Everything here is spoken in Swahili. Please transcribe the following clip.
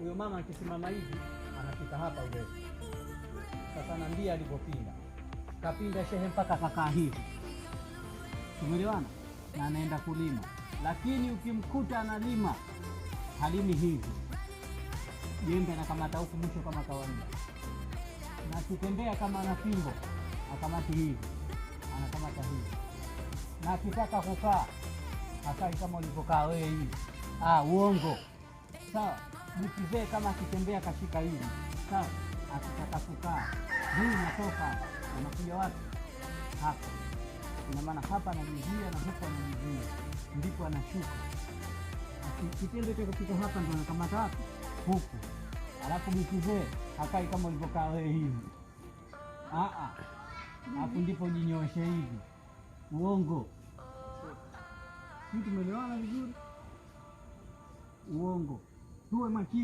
huyo mama akisimama hivi anafika hapa ule. Sasa naambia alipopinda. Kapinda shehe mpaka kakaa hivi. Tumeelewana? Na anaenda kulima. Lakini ukimkuta analima halimi hivi. Jembe anakamata huku mwisho kama kawaida. Na akitembea kama ana fimbo, akamati hivi. Anakamata hivi. Na akitaka kukaa, hakai kama ulipokaa wewe hivi. Uongo. Sawa? Mkizee kama akitembea kashika hivi. Sawa? Akitaka kukaa, huyu natoka, anakuja wapi? Hapa. Ina maana hapa anajizia na huko anajizia. Ndipo anashuka. Kitendo cha kufika hapa ndio anakamata wapi? Huku. Alafu mkizee hakai kama ulipokaa wewe hivi. Hapo ndipo jinyoshe hivi. Uongo. Sisi tumeelewana vizuri? Uongo. Tuwe makini.